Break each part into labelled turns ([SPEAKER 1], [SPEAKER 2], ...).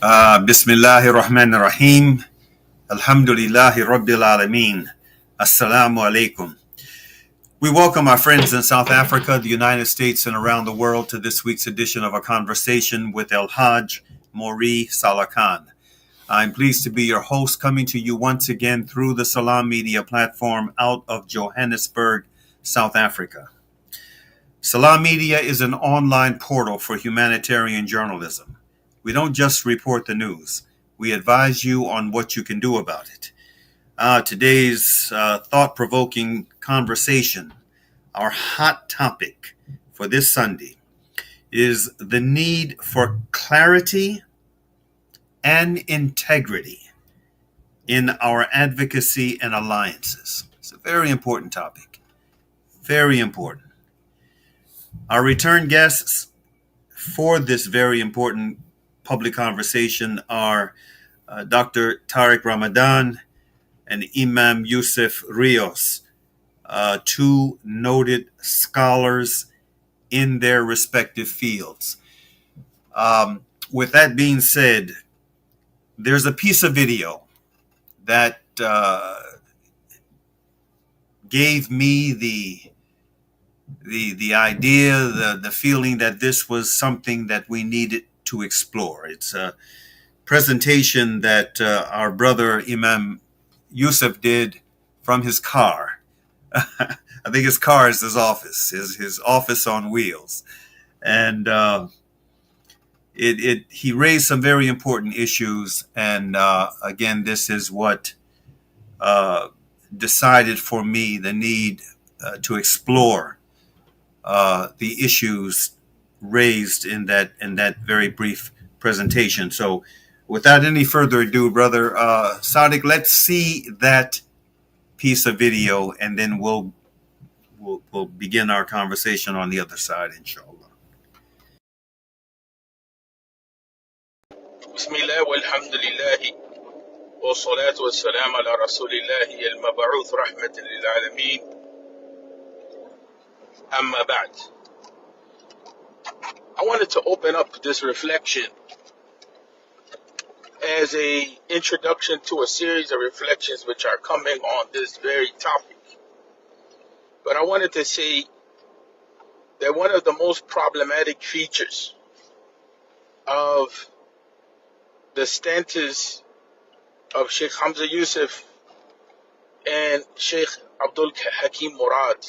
[SPEAKER 1] Bismillahir Rahmanir Rahim. Alhamdulillahi Rabbil Alameen. Assalamu alaikum. We welcome our friends in South Africa, the United States, and around the world to this week's edition of A Conversation with El-Hajj, Mauri, Saalakhan. I'm pleased to be your host, coming to you once again through the Salam Media platform out of Johannesburg, South Africa. Salam Media is an online portal for humanitarian journalism. We don't just report the news. We advise you on what you can do about it. Today's thought-provoking conversation, our hot topic for this Sunday, is the need for clarity and integrity in our advocacy and alliances. It's a very important topic. Very important. Our return guests for this very important public conversation are Dr. Tariq Ramadan and Imam Yusuf Rios, two noted scholars in their respective fields. With that being said, there's a piece of video that gave me the idea, the feeling that this was something that we needed to explore. It's a presentation that our brother Imam Yusuf did from his car. I think his car is his office, his office on wheels. And he raised some very important issues. And again, this is what decided for me the need to explore the issues raised in that very brief presentation. So without any further ado, brother Sadiq, let's see that piece of video, and then we'll begin our conversation on the other side, inshallah.
[SPEAKER 2] Bismillah walhamdulillah wassalatu wassalam ala rasulillah al-mab'uth rahmatan lil alamin. Amma ba'd. I wanted to open up this reflection as a introduction to a series of reflections which are coming on this very topic. But I wanted to say that one of the most problematic features of the stances of Sheikh Hamza Yusuf and Sheikh Abdul Hakim Murad.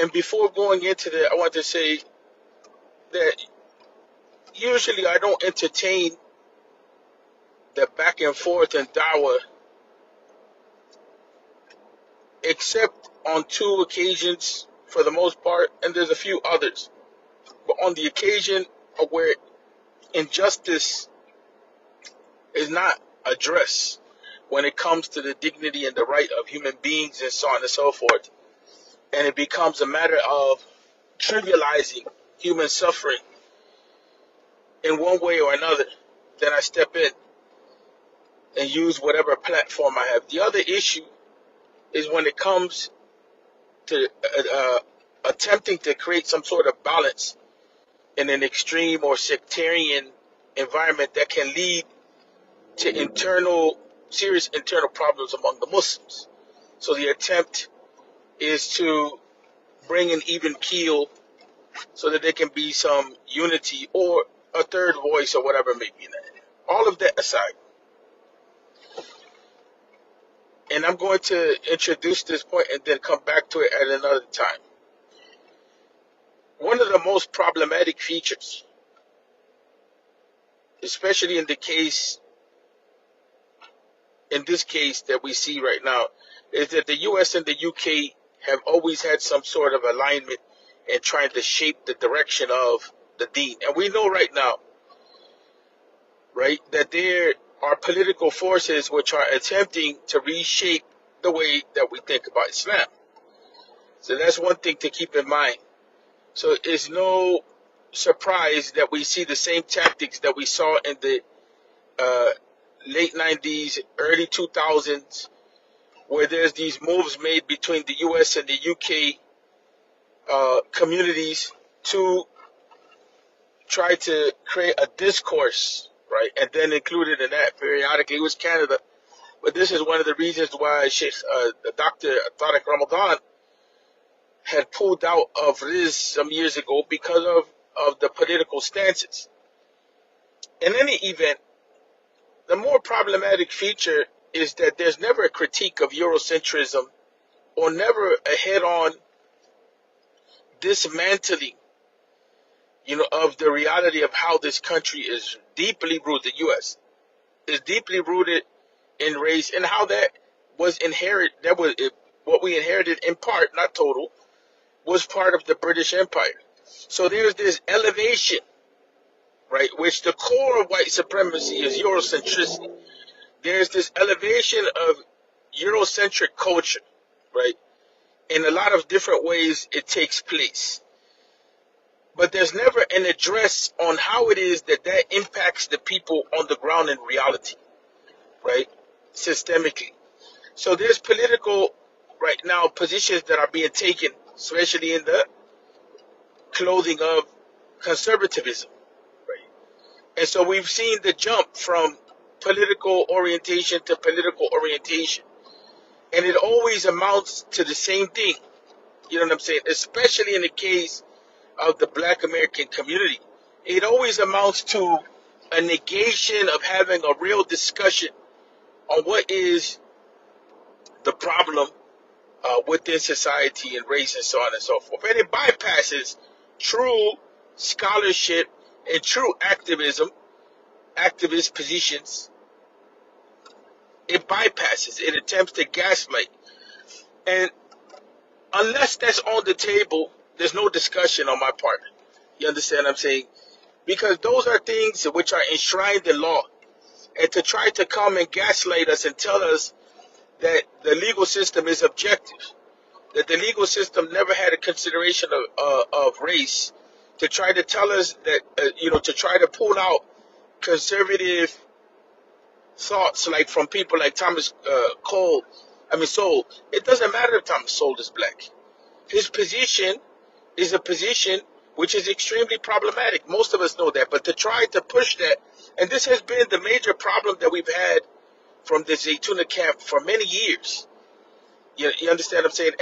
[SPEAKER 2] And before going into that, I want to say that usually I don't entertain the back and forth and dawah except on two occasions for the most part, and there's a few others. But on the occasion of where injustice is not addressed when it comes to the dignity and the right of human beings and so on and so forth, and it becomes a matter of trivializing human suffering in one way or another, then I step in and use whatever platform I have. The other issue is when it comes to attempting to create some sort of balance in an extreme or sectarian environment that can lead to serious internal problems among the Muslims. So the attempt is to bring an even keel so that there can be some unity or a third voice or whatever may be there. All of that aside, and I'm going to introduce this point and then come back to it at another time. One of the most problematic features, especially in this case that we see right now, is that the US and the UK have always had some sort of alignment in trying to shape the direction of the deen. And we know right now, right, that there are political forces which are attempting to reshape the way that we think about Islam. So that's one thing to keep in mind. So it's no surprise that we see the same tactics that we saw in the late 90s, early 2000s, where there's these moves made between the US and the UK communities to tried to create a discourse, right, and then included in that periodically was Canada. But this is one of the reasons why Dr. Tariq Ramadan had pulled out of Rios some years ago because of the political stances. In any event, the more problematic feature is that there's never a critique of Eurocentrism or never a head-on dismantling, of the reality of how this country is deeply rooted. The U.S. is deeply rooted in race, and how that was inherited. That was what we inherited in part, not total, was part of the British Empire. So there's this elevation, right, which the core of white supremacy is Eurocentricity. There's this elevation of Eurocentric culture, right? In a lot of different ways it takes place. But there's never an address on how it is that impacts the people on the ground in reality, right? Systemically. So there's political, right now, positions that are being taken, especially in the clothing of conservatism, right? And so we've seen the jump from political orientation to political orientation. And it always amounts to the same thing. You know what I'm saying? Especially in the case of the Black American community. It always amounts to a negation of having a real discussion on what is the problem within society and race and so on and so forth. And it bypasses true scholarship and true activist positions. It bypasses. It attempts to gaslight. And unless that's on the table, there's no discussion on my part. You understand what I'm saying? Because those are things which are enshrined in law. And to try to come and gaslight us and tell us that the legal system is objective, that the legal system never had a consideration of race, to try to tell us that, to try to pull out conservative thoughts like from people like Thomas Sowell. It doesn't matter if Thomas Sowell is black. His position is a position which is extremely problematic. Most of us know that, but to try to push that, and this has been the major problem that we've had from the Zaytuna camp for many years. You understand what I'm saying?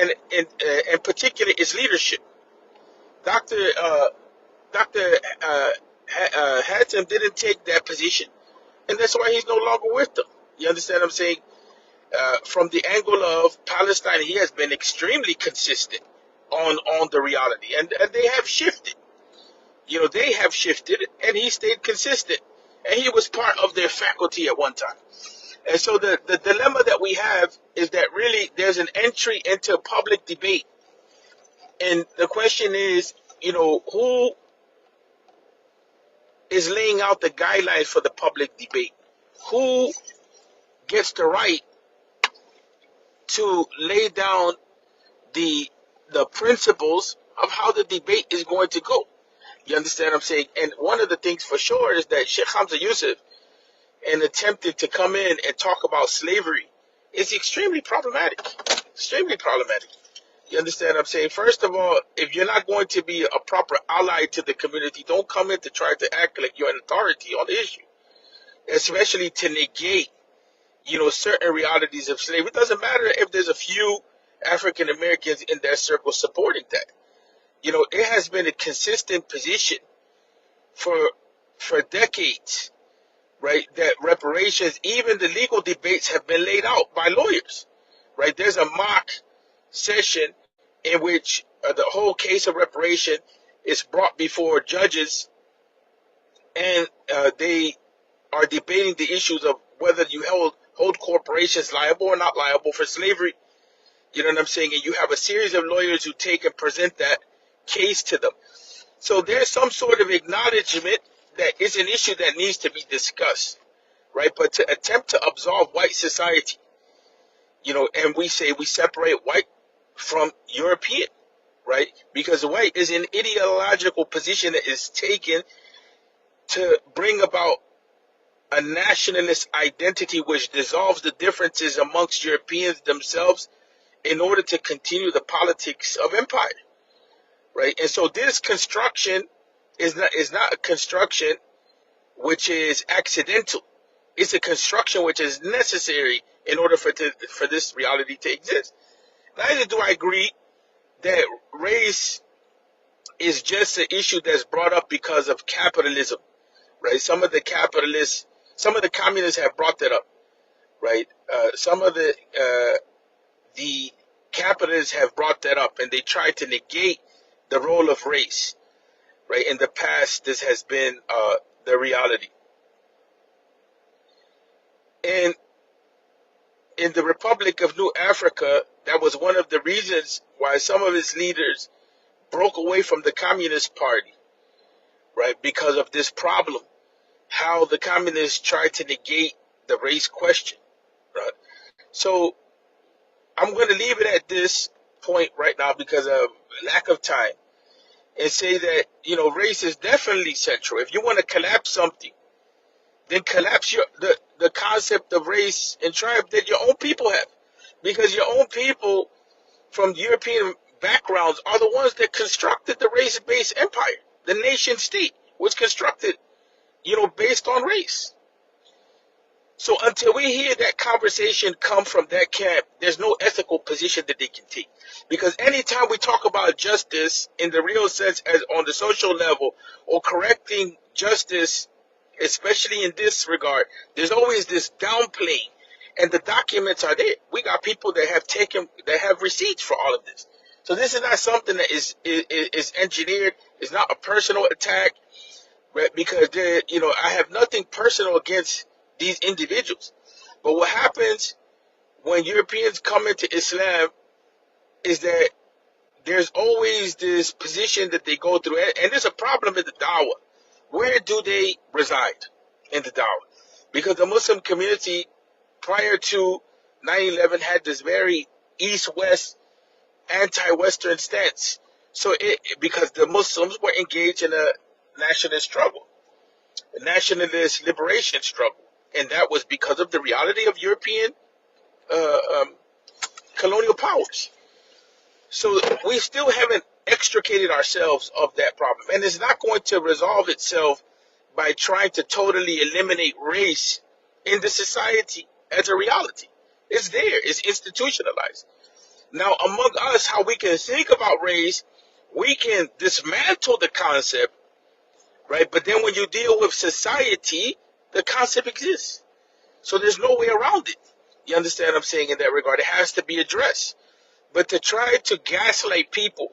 [SPEAKER 2] And particularly its leadership. Dr. Hatem didn't take that position, and that's why he's no longer with them. You understand what I'm saying? From the angle of Palestine, he has been extremely consistent on the reality, and they have shifted. They have shifted, and he stayed consistent, and he was part of their faculty at one time. And so the dilemma that we have is that really there's an entry into public debate, and the question is, who is laying out the guidelines for the public debate? Who gets the right to lay down the principles of how the debate is going to go? You understand what I'm saying? And one of the things for sure is that Sheikh Hamza Yusuf, and attempted to come in and talk about slavery, is extremely problematic. Extremely problematic. You understand what I'm saying? First of all, if you're not going to be a proper ally to the community, don't come in to try to act like you're an authority on the issue. Especially to negate, certain realities of slavery. It doesn't matter if there's a few African Americans in that circle supporting that. It has been a consistent position for decades, right, that reparations, even the legal debates, have been laid out by lawyers, right? There's a mock session in which the whole case of reparation is brought before judges, and they are debating the issues of whether you hold corporations liable or not liable for slavery. You know what I'm saying? And you have a series of lawyers who take and present that case to them. So there's some sort of acknowledgement that it's an issue that needs to be discussed, right? But to attempt to absolve white society, and we say we separate white from European, right? Because white is an ideological position that is taken to bring about a nationalist identity which dissolves the differences amongst Europeans themselves in order to continue the politics of empire, right? And so this construction is not a construction which is accidental. It's a construction which is necessary in order for this reality to exist. Neither do I agree that race is just an issue that's brought up because of capitalism, right? Some of the communists have brought that up, right? Some of the capitalists have brought that up, and they try to negate the role of race, right? In the past, this has been the reality. And in the Republic of New Africa, that was one of the reasons why some of its leaders broke away from the Communist Party, right? Because of this problem, how the communists tried to negate the race question, right? So I'm going to leave it at this point right now because of lack of time, and say that, race is definitely central. If you want to collapse something, then collapse the concept of race and tribe that your own people have, because your own people from European backgrounds are the ones that constructed the race-based empire. The nation state was constructed, based on race. So until we hear that conversation come from that camp, there's no ethical position that they can take. Because anytime we talk about justice in the real sense as on the social level, or correcting justice, especially in this regard, there's always this downplaying. And the documents are there. We got people that have receipts for all of this. So this is not something that is engineered. It's not a personal attack, right? Because I have nothing personal against these individuals. But what happens when Europeans come into Islam is that there's always this position that they go through, and there's a problem in the dawah. Where do they reside in the dawah? Because the Muslim community prior to 9/11 had this very east-west, anti-Western stance. So because the Muslims were engaged in a nationalist struggle, a nationalist liberation struggle, and that was because of the reality of European colonial powers. So we still haven't extricated ourselves of that problem, and it's not going to resolve itself by trying to totally eliminate race in the society as a reality. It's there. It's institutionalized. Now, among us, how we can think about race, we can dismantle the concept, right? But then when you deal with society, the concept exists. So there's no way around it. You understand what I'm saying in that regard? It has to be addressed. But to try to gaslight people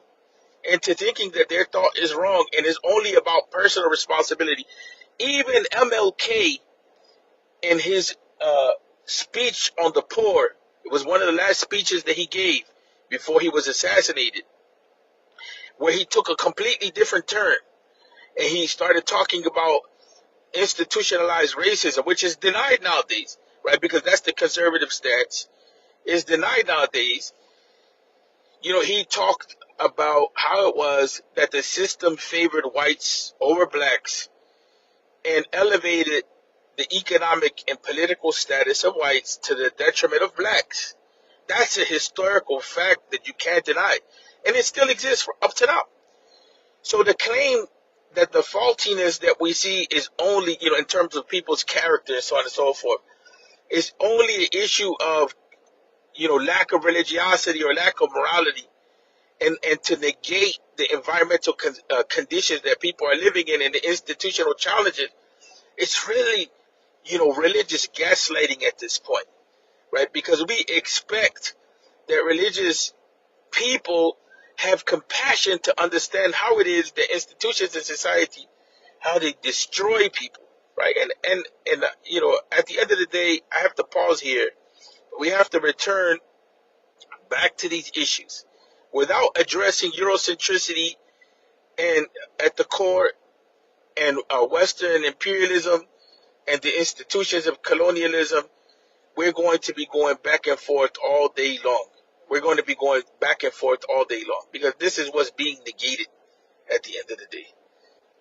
[SPEAKER 2] into thinking that their thought is wrong and is only about personal responsibility. Even MLK in his speech on the poor, it was one of the last speeches that he gave before he was assassinated, where he took a completely different turn, and he started talking about institutionalized racism, which is denied nowadays, right? Because that's the conservative stance. It's denied nowadays. He talked about how it was that the system favored whites over blacks and elevated the economic and political status of whites to the detriment of blacks. That's a historical fact that you can't deny. And it still exists up to now. So the claim that the faultiness that we see is only, in terms of people's character and so on and so forth, is only an issue of, lack of religiosity or lack of morality, and to negate the environmental conditions that people are living in and the institutional challenges, it's really, religious gaslighting at this point, right? Because we expect that religious people have compassion to understand how it is that institutions in society, how they destroy people, right? And at the end of the day, I have to pause here. We have to return back to these issues without addressing Eurocentricity and at the core, and Western imperialism and the institutions of colonialism. We're going to be going back and forth all day long. We're going to be going back and forth all day long because this is what's being negated at the end of the day,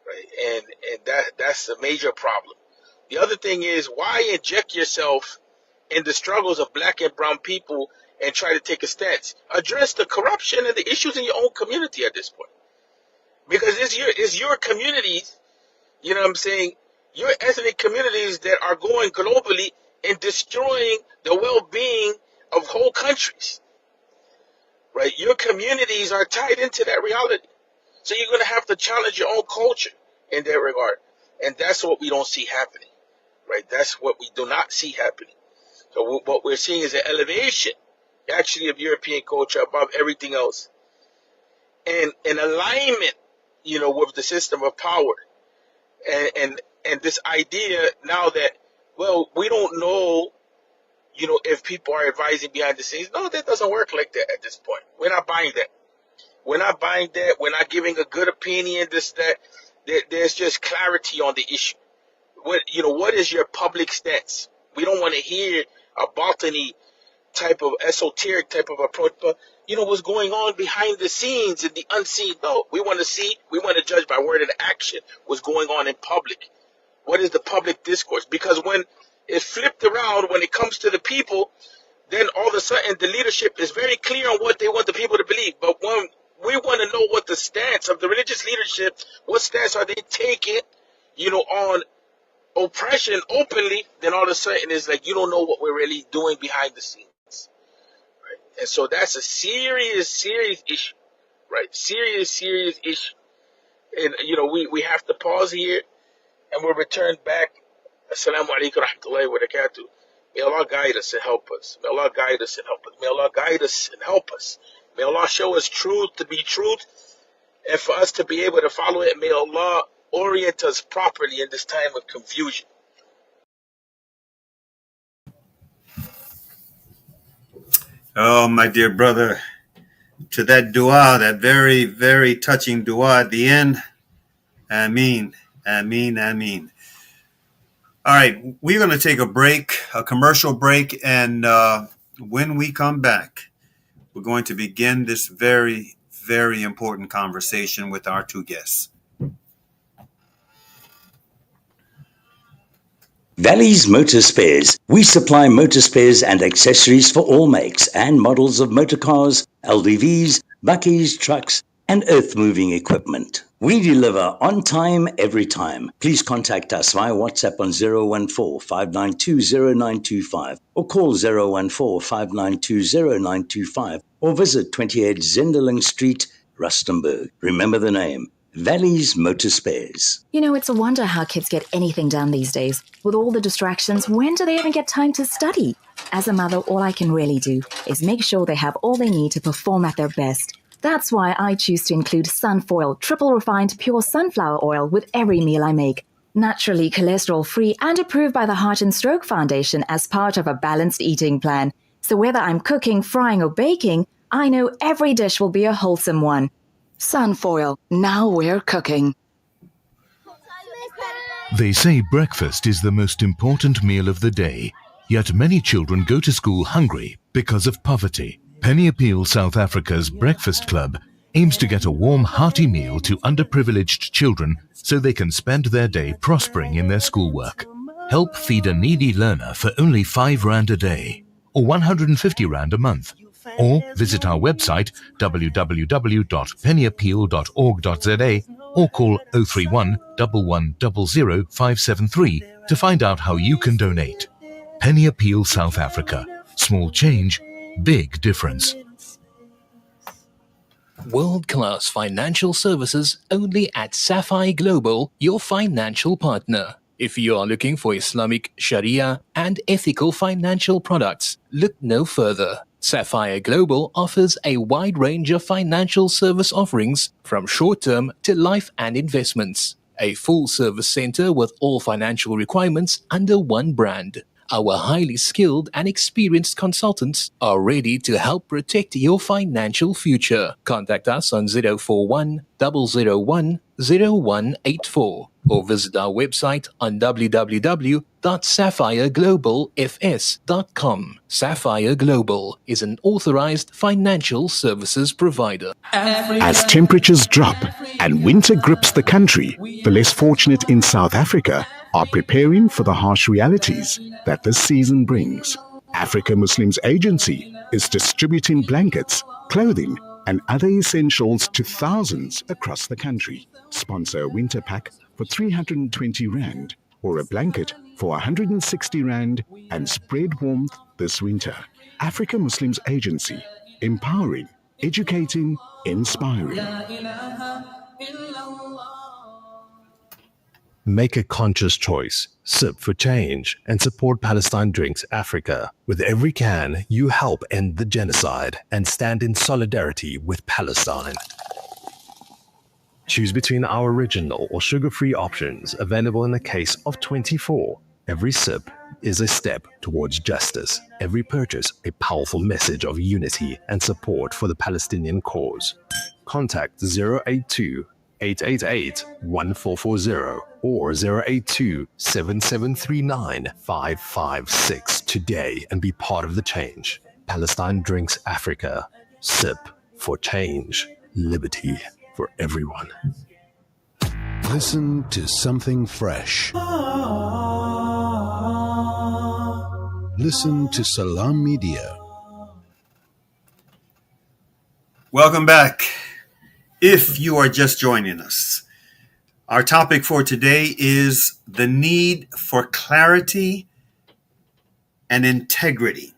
[SPEAKER 2] right? And that's a major problem. The other thing is, why inject yourself in the struggles of black and brown people and try to take a stance? Address the corruption and the issues in your own community at this point, because it's your communities, you know what I'm saying, your ethnic communities that are going globally and destroying the well-being of whole countries, right? Your communities are tied into that reality. So you're going to have to challenge your own culture in that regard. And that's what we don't see happening, right? That's what we do not see happening. So what we're seeing is an elevation, actually, of European culture above everything else. And an alignment, with the system of power. And this idea now that, well, we don't know, if people are advising behind the scenes. No, that doesn't work like that at this point. We're not buying that. We're not buying that. We're not giving a good opinion, this, that. There's just clarity on the issue. What is your public stance? We don't want to hear a botany type of esoteric type of approach, but what's going on behind the scenes and the unseen. No, we want to judge by word and action what's going on in public. What is the public discourse? Because when it's flipped around, when it comes to the people, then all of a sudden the leadership is very clear on what they want the people to believe. But when we want to know what the stance of the religious leadership, what stance are they taking, on oppression openly, then all of a sudden it's like you don't know what we're really doing behind the scenes. Right? And so that's a serious issue, right? Serious issue. And we have to pause here and we'll return back. Assalamu alaikum wa rahmatullahi wa barakatuh. May Allah guide us and help us. May Allah guide us and help us. May Allah guide us and help us. May Allah show us truth to be truth and for us to be able to follow it. May Allah orient us properly in this time of confusion.
[SPEAKER 1] Oh, my dear brother, to that dua, that very, very touching dua at the end. Ameen, ameen, ameen. All right, we're going to take a commercial break, and when we come back, we're going to begin this very, very important conversation with our two guests.
[SPEAKER 3] Valley's Motor Spares. We supply motor spares and accessories for all makes and models of motor cars, LDVs, bakkies, trucks, and earth-moving equipment. We deliver on time, every time. Please contact us via WhatsApp on 014-592-0925 or call 014-592-0925 or visit 28 Zenderling Street, Rustenburg. Remember the name. Valley's Motor Spares.
[SPEAKER 4] It's a wonder how kids get anything done these days. With all the distractions, when do they even get time to study? As a mother, all I can really do is make sure they have all they need to perform at their best. That's why I choose to include Sunfoil, triple refined pure sunflower oil with every meal I make. Naturally cholesterol-free and approved by the Heart and Stroke Foundation as part of a balanced eating plan. So whether I'm cooking, frying or baking, I know every dish will be a wholesome one. Sunfoil, now we're cooking.
[SPEAKER 5] They say breakfast is the most important meal of the day, yet many children go to school hungry because of poverty. Penny Appeal South Africa's Breakfast Club aims to get a warm, hearty meal to underprivileged children so they can spend their day prospering in their schoolwork. Help feed a needy learner for only 5 Rand a day, or 150 Rand a month. Or visit our website www.pennyappeal.org.za or call 031 1100 573 to find out how you can donate. Penny Appeal South Africa. Small change, big difference.
[SPEAKER 6] World-class financial services only at Sapphire Global, your financial partner. If you are looking for Islamic, Sharia, and ethical financial products, look no further. Sapphire Global offers a wide range of financial service offerings from short-term to life and investments. A full-service center with all financial requirements under one brand. Our highly skilled and experienced consultants are ready to help protect your financial future. Contact us on 041 001 0184 or visit our website on www.sapphireglobalfs.com. Sapphire Global is an authorized financial services provider.
[SPEAKER 7] As temperatures drop and winter grips the country, the less fortunate in South Africa are preparing for the harsh realities that this season brings. Africa Muslims Agency is distributing blankets, clothing, and other essentials to thousands across the country. Sponsor a winter pack for 320 Rand or a blanket for 160 Rand and spread warmth this winter. Africa Muslims Agency, empowering, educating, inspiring.
[SPEAKER 8] Make a conscious choice, sip for change, and support Palestine Drinks Africa. With every can, you help end the genocide and stand in solidarity with Palestine. Choose between our original or sugar-free options available in a case of 24. Every sip is a step towards justice. Every purchase a powerful message of unity and support for the Palestinian cause. Contact 082 888 1440 or 082 7739 556 today and be part of the change. Palestine Drinks Africa. Sip for change. Liberty for everyone.
[SPEAKER 9] Listen to something fresh. Listen to Salam Media.
[SPEAKER 1] Welcome back. If you are just joining us, our topic for today is the need for clarity and integrity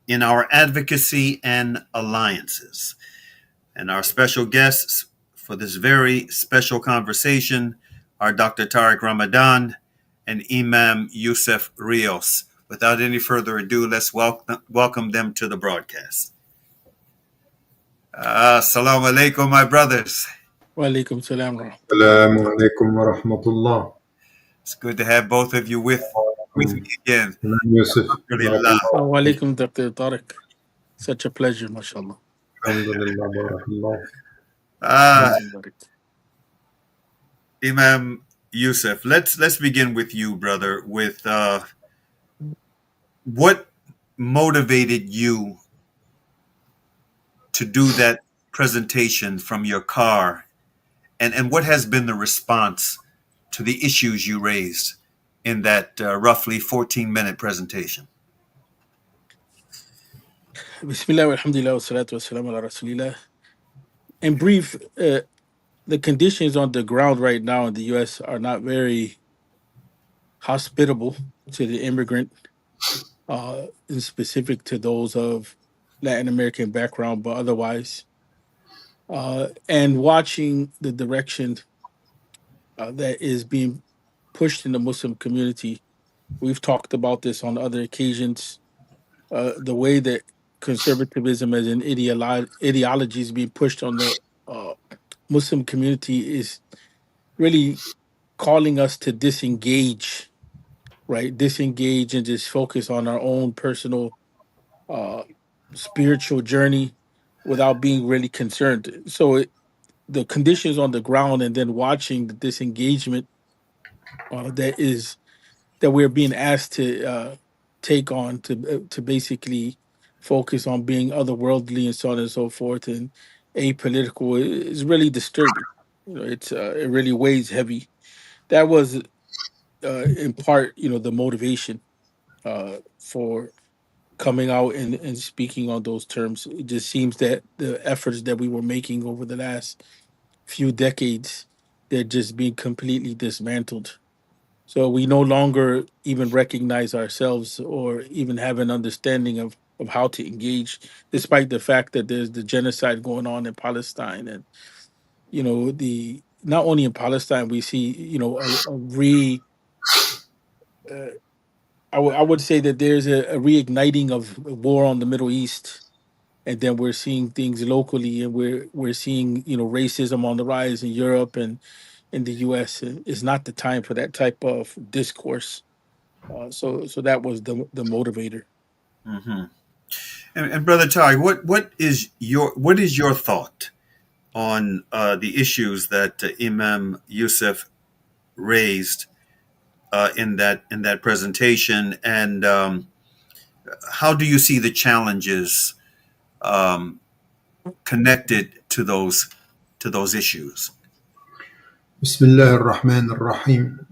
[SPEAKER 1] in our advocacy and alliances. And our special guests for this very special conversation are Dr. Tariq Ramadan and Imam Yusuf Rios. Without any further ado, let's welcome them to the broadcast. Assalamu alaikum, my brothers.
[SPEAKER 2] Wa alaikum salam.
[SPEAKER 10] Assalamu alaikum wa rahmatullah.
[SPEAKER 1] It's good to have both of you with me again.
[SPEAKER 10] Yusuf.
[SPEAKER 2] Wa alaikum, Dr. Tariq. Such a pleasure, mashallah.
[SPEAKER 10] Alhamdulillah, barakallah.
[SPEAKER 1] Imam Yusuf, let's begin with you, brother, with what motivated you to do that presentation from your car, and what has been the response to the issues you raised in that roughly 14-minute presentation?
[SPEAKER 2] Bismillah, alhamdulillah, wa salatu wa salam ala rasulillah. In brief, the conditions on the ground right now in the U.S. are not very hospitable to the immigrant, in specific to those of Latin American background, but otherwise. And watching the direction that is being pushed in the Muslim community, we've talked about this on other occasions. The way that conservatism as an ideology is being pushed on the Muslim community is really calling us to disengage, right? Disengage and just focus on our own personal spiritual journey without being really concerned. So the conditions on the ground and then watching the disengagement that we're being asked to take on to basically focus on being otherworldly and so on and so forth and apolitical is really disturbing. It really weighs heavy. That was in part, the motivation for coming out and speaking on those terms. It just seems that the efforts that we were making over the last few decades, they're just being completely dismantled. So we no longer even recognize ourselves or even have an understanding of how to engage, despite the fact that there's the genocide going on in Palestine. And, the not only in Palestine, we see, I would say that there's a reigniting of war on the Middle East. And then we're seeing things locally, and we're seeing racism on the rise in Europe and in the U.S. It's not the time for that type of discourse. So that was the motivator.
[SPEAKER 1] Mm-hmm. And Brother Tariq, what is your thought on the issues that Imam Yusuf raised in that presentation, and how do you see the challenges connected to those issues?
[SPEAKER 10] Bismillah ar-Rahman ar-Rahim.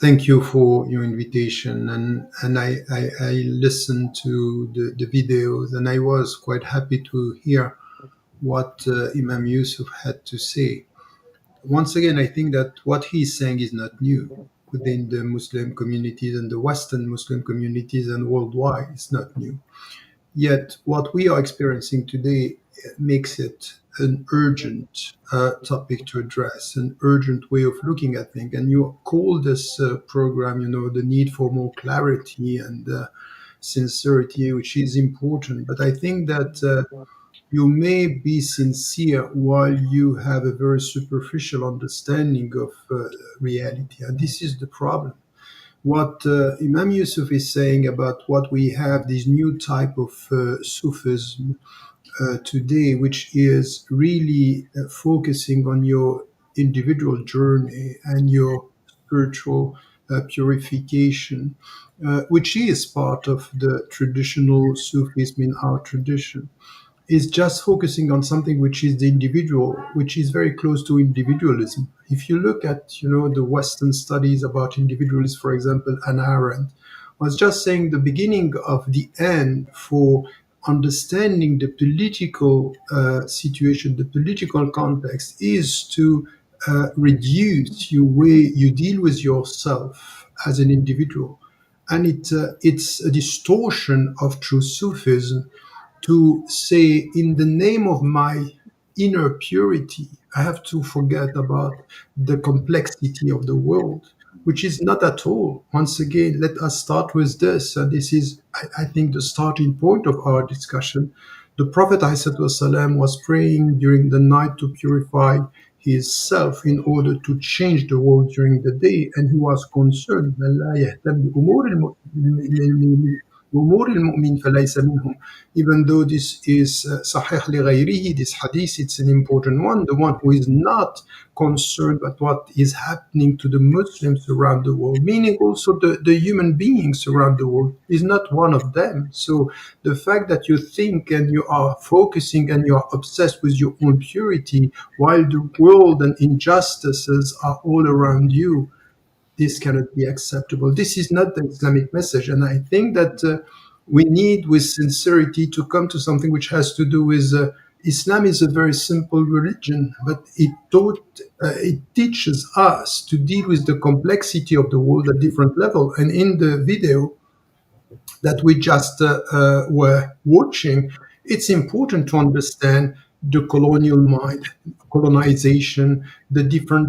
[SPEAKER 10] Thank you for your invitation, and I listened to the videos, and I was quite happy to hear what Imam Yusuf had to say. Once again, I think that what he's saying is not new within the Muslim communities and the Western Muslim communities and worldwide. It's not new. Yet, what we are experiencing today makes it an urgent topic to address, an urgent way of looking at things. And you call this program, the need for more clarity and sincerity, which is important. But I think that you may be sincere while you have a very superficial understanding of reality. And this is the problem. What Imam Yusuf is saying about what we have, this new type of Sufism today, which is really focusing on your individual journey and your spiritual purification, which is part of the traditional Sufism in our tradition, is just focusing on something which is the individual, which is very close to individualism. If you look at, the Western studies about individualism, for example, Hannah Arendt was just saying the beginning of the end for understanding the political situation, the political context, is to reduce your way you deal with yourself as an individual. And it's a distortion of true Sufism to say, in the name of my inner purity, I have to forget about the complexity of the world, which is not at all. Once again, let us start with this. And this is, I think, the starting point of our discussion. The Prophet ﷺ was praying during the night to purify his self in order to change the world during the day, and he was concerned. أمور المؤمن فليس منهم. Even though this is صحيح لغيره, this hadith, it's an important one. The one who is not concerned about what is happening to the Muslims around the world, meaning also the human beings around the world, is not one of them. So the fact that you think and you are focusing and you are obsessed with your own purity while the world and injustices are all around you, this cannot be acceptable. This is not the Islamic message. And I think that we need, with sincerity, to come to something which has to do with Islam is a very simple religion, but it teaches us to deal with the complexity of the world at different level. And in the video that we just were watching, it's important to understand the colonial mind, colonization, the different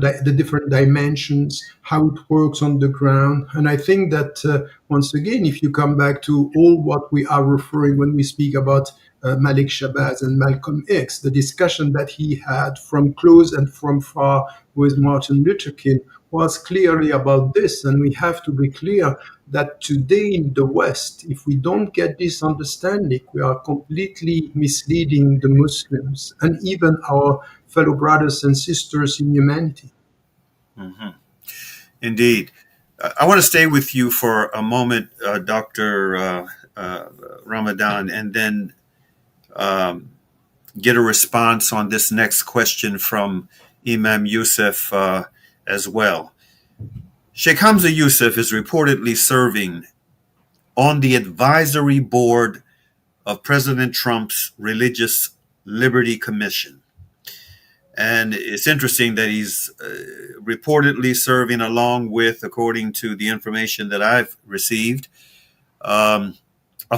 [SPEAKER 10] dimensions, how it works on the ground. And I think that once again, if you come back to all what we are referring when we speak about Malik Shabazz and Malcolm X, the discussion that he had from close and from far with Martin Luther King was clearly about this. And we have to be clear that today in the West, if we don't get this understanding, we are completely misleading the Muslims and even our fellow brothers and sisters in humanity.
[SPEAKER 1] Mm-hmm. Indeed. I want to stay with you for a moment, Dr. Ramadan, and then get a response on this next question from Imam Yusuf as well. Sheikh Hamza Yusuf is reportedly serving on the advisory board of President Trump's Religious Liberty Commission. And it's interesting that he's reportedly serving along with, according to the information that I've received, a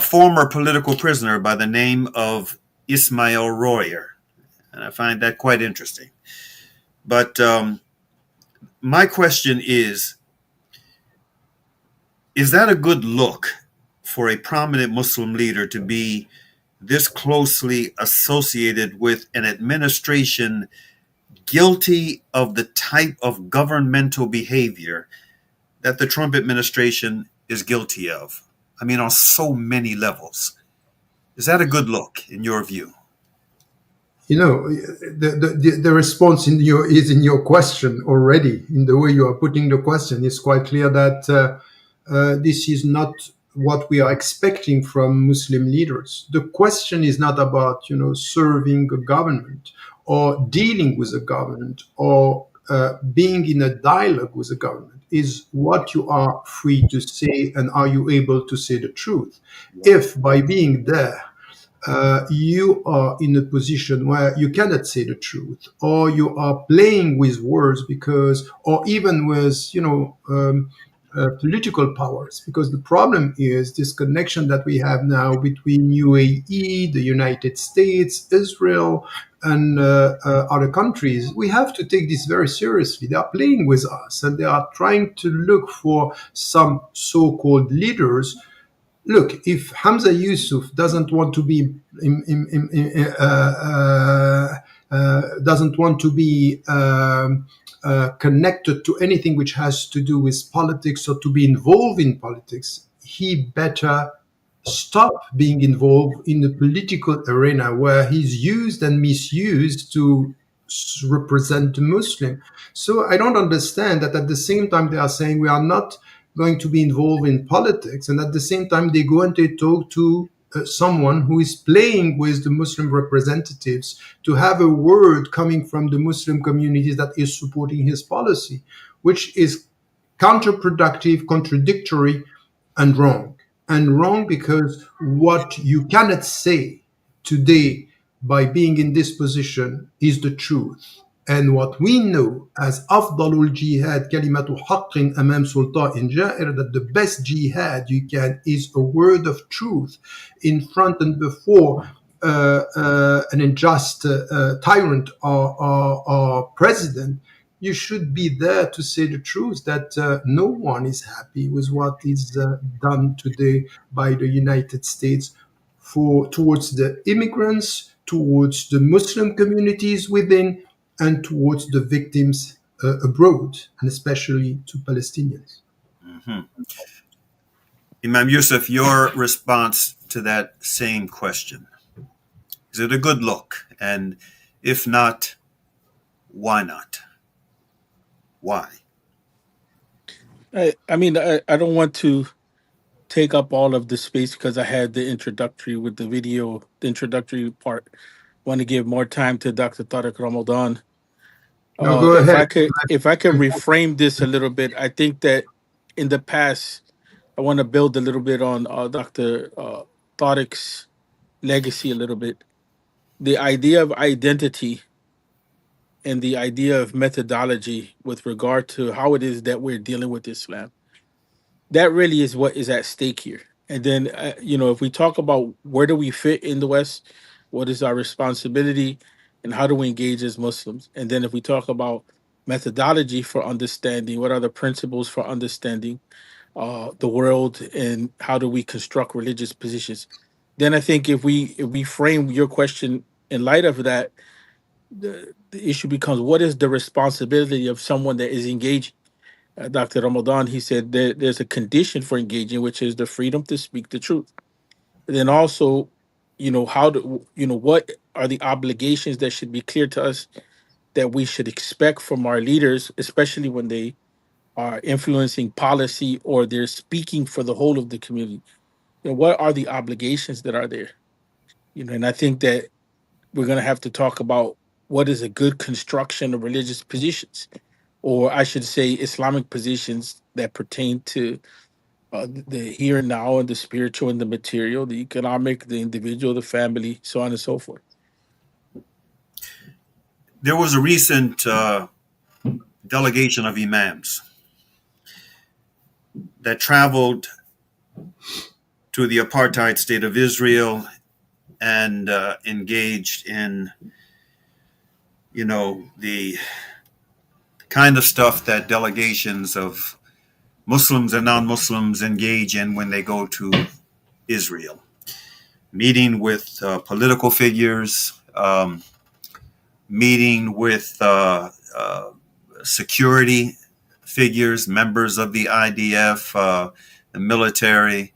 [SPEAKER 1] former political prisoner by the name of Ismail Royer. And I find that quite interesting. But my question is that a good look for a prominent Muslim leader to be this closely associated with an administration guilty of the type of governmental behavior that the Trump administration is guilty of? I mean, on so many levels. Is that a good look in your view?
[SPEAKER 10] The response is in your question already. In the way you are putting the question, it's quite clear that this is not what we are expecting from Muslim leaders. The question is not about, serving a government or dealing with a government or being in a dialogue with a government. Is what you are free to say, and are you able to say the truth? If by being there, you are in a position where you cannot say the truth, or you are playing with words because, or even with, political powers. Because the problem is this connection that we have now between UAE, the United States, Israel, and other countries. We have to take this very seriously. They are playing with us, and they are trying to look for some so-called leaders. Look, if Hamza Yusuf doesn't want to be doesn't want to be connected to anything which has to do with politics or to be involved in politics, he better stop being involved in the political arena where he's used and misused to represent the Muslim. So I don't understand that at the same time they are saying we are not going to be involved in politics, and at the same time they go and they talk to someone who is playing with the Muslim representatives to have a word coming from the Muslim communities that is supporting his policy, which is counterproductive, contradictory, and wrong. And wrong because what you cannot say today by being in this position is the truth. And what we know as Afdalul Jihad, Kalimatu Haqqin Amam Sultan in Jair, that the best jihad you can is a word of truth in front and before an unjust tyrant or president. You should be there to say the truth that no one is happy with what is done today by the United States towards the immigrants, towards the Muslim communities within, and towards the victims abroad, and especially to Palestinians.
[SPEAKER 1] Mhm. Imam Yusuf, your response to that same question. Is it a good look? And if not, why not? Why?
[SPEAKER 2] I don't want to take up all of the space because I had the introductory with the video, the introductory part. Want to give more time to Dr. Tariq Ramadan.
[SPEAKER 10] Now go
[SPEAKER 2] If
[SPEAKER 10] ahead.
[SPEAKER 2] I could reframe this a little bit, I think that in the past, I want to build a little bit on Dr. Tariq's legacy a little bit. The idea of identity and the idea of methodology with regard to how it is that we're dealing with Islam. That really is what is at stake here. And then, if we talk about where do we fit in the West, what is our responsibility, and how do we engage as Muslims? And then, if we talk about methodology for understanding, what are the principles for understanding the world, and how do we construct religious positions? Then, I think if we frame your question in light of that, the issue becomes what is the responsibility of someone that is engaging. Dr. Ramadan, he said there's a condition for engaging, which is the freedom to speak the truth. And then also, what are the obligations that should be clear to us that we should expect from our leaders, especially when they are influencing policy or they're speaking for the whole of the community. What are the obligations that are there? And I think that we're going to have to talk about what is a good construction of religious positions, or I should say, Islamic positions that pertain to the here and now and the spiritual and the material, the economic, the individual, the family, so on and so forth.
[SPEAKER 1] There was a recent delegation of imams that traveled to the apartheid state of Israel and engaged in, the kind of stuff that delegations of Muslims and non-Muslims engage in when they go to Israel, meeting with political figures, meeting with security figures, members of the IDF, the military,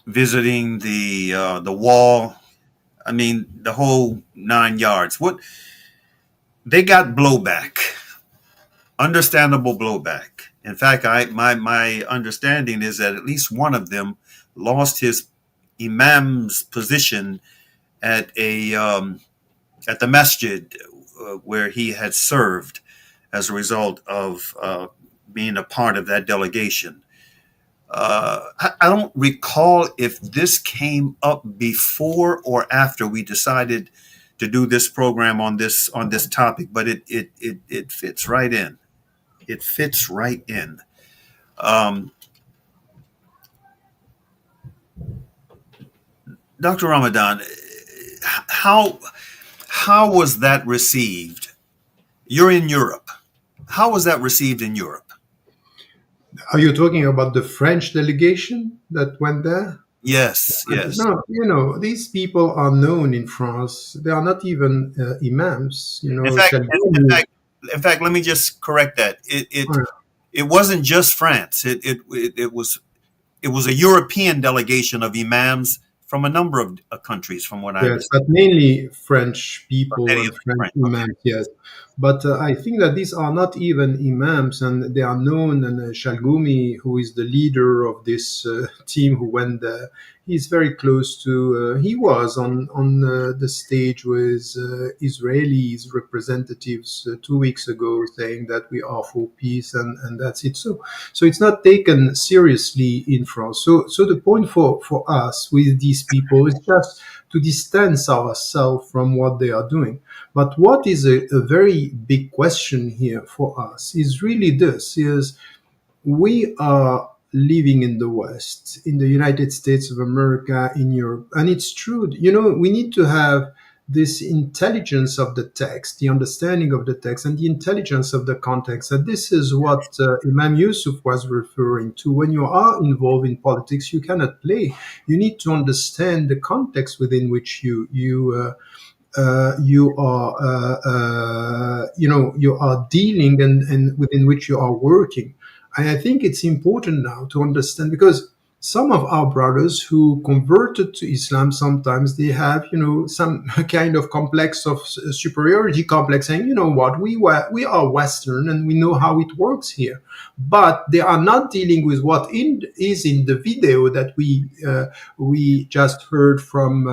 [SPEAKER 1] visiting the wall. I mean, the whole 9 yards. What they got blowback, understandable blowback. In fact, my understanding is that at least one of them lost his imam's position at at the masjid where he had served as a result of being a part of that delegation. I don't recall if this came up before or after we decided to do this program on this topic, but it fits right in. It fits right in. Um, Dr. Ramadan, how how was that received? You're in Europe. How was that received in Europe?
[SPEAKER 10] Are you talking about the French delegation that went there?
[SPEAKER 1] Yes, yes.
[SPEAKER 10] No, these people are known in France. They are not even imams.
[SPEAKER 1] In fact, in
[SPEAKER 10] Chaldouni.
[SPEAKER 1] fact, in fact, let me just correct that. It wasn't just France. It was a European delegation of imams from a number of countries, from what I
[SPEAKER 10] Yes,
[SPEAKER 1] understand.
[SPEAKER 10] but mainly French
[SPEAKER 1] Or
[SPEAKER 10] people
[SPEAKER 1] many
[SPEAKER 10] and
[SPEAKER 1] of them
[SPEAKER 10] French
[SPEAKER 1] French. Okay.
[SPEAKER 10] imams, yes. But I think that these are not even imams, and they are known. And Shalgoumi, who is the leader of this team who went there, he's very close to. He was on the stage with Israelis representatives 2 weeks ago, saying that we are for peace, and that's it. So it's not taken seriously in France. So the point for us with these people is just to distance ourselves from what they are doing. But what is a very big question here for us is really this: is we are living in the West, in the United States of America, in Europe. And it's true, we need to have this intelligence of the text, the understanding of the text, and the intelligence of the context. And this is what Imam Yusuf was referring to. When you are involved in politics, you cannot play. You need to understand the context within which you are dealing and within which you are working. And I think it's important now to understand, because some of our brothers who converted to Islam, sometimes they have some kind of complex of superiority complex, saying, what, we are Western and we know how it works here. But they are not dealing with what is in the video that we just heard from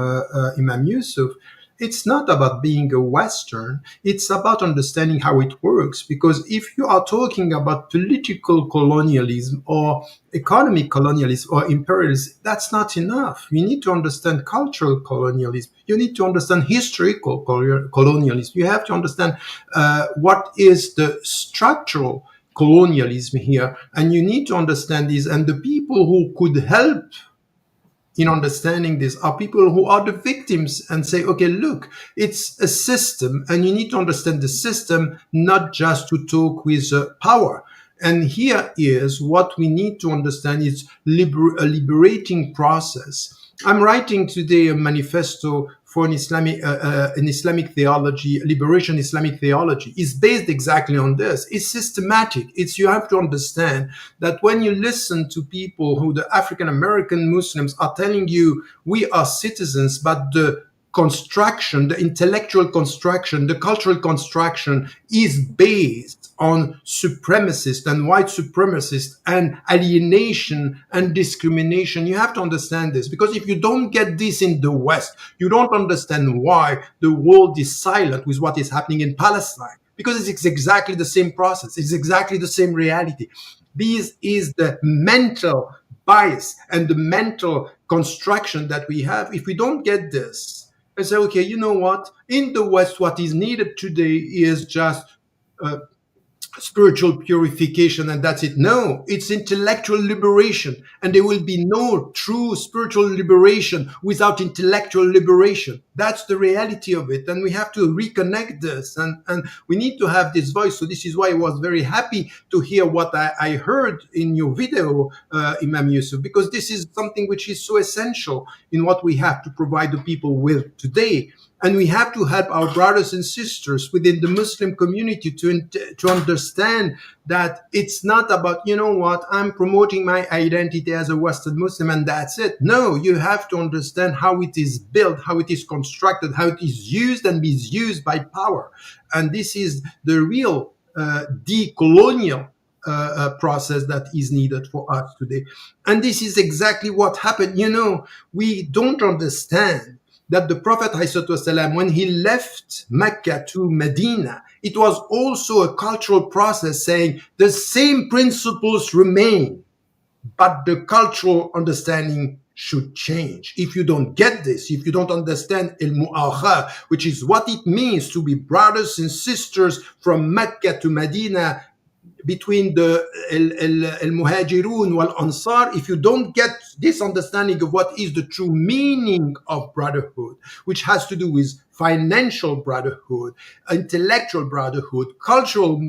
[SPEAKER 10] Imam Yusuf. It's not about being a Western. It's about understanding how it works. Because if you are talking about political colonialism or economic colonialism or imperialism, that's not enough. You need to understand cultural colonialism. You need to understand historical colonialism. You have to understand what is the structural colonialism here. And you need to understand this. And the people who could help in understanding this are people who are the victims and say, okay, look, it's a system and you need to understand the system, not just to talk with power. And here is what we need to understand is a liberating process. I'm writing today a manifesto for an Islamic theology, liberation Islamic theology. Is based exactly on this. It's systematic. You have to understand that when you listen to people who the African American Muslims are telling you we are citizens, but the construction, the intellectual construction, the cultural construction is based on supremacist and white supremacist and alienation and discrimination. You have to understand this, because if you don't get this in the West, you don't understand why the world is silent with what is happening in Palestine, because it's exactly the same process. It's exactly the same reality. This is the mental bias and the mental construction that we have. If we don't get this, and say, okay, you know what? In the West, what is needed today is just spiritual purification and that's it. No, it's intellectual liberation. And there will be no true spiritual liberation without intellectual liberation. That's the reality of it. And we have to reconnect this. And we need to have this voice. So this is why I was very happy to hear what I heard in your video, Imam Yusuf, because this is something which is so essential in what we have to provide the people with today. And we have to help our brothers and sisters within the Muslim community to understand that it's not about, I'm promoting my identity as a Western Muslim and that's it. No, you have to understand how it is built, how it is constructed, how it is used and misused by power. And this is the real decolonial process that is needed for us today. And this is exactly what happened. We don't understand that the Prophet ﷺ, when he left Mecca to Medina, it was also a cultural process saying the same principles remain. but the cultural understanding should change. If you don't get this, if you don't understand al-mu'akha, which is what it means to be brothers and sisters from Mecca to Medina, between the al-muhajirun wal-ansar, if you don't get this understanding of what is the true meaning of brotherhood, which has to do with financial brotherhood, intellectual brotherhood, cultural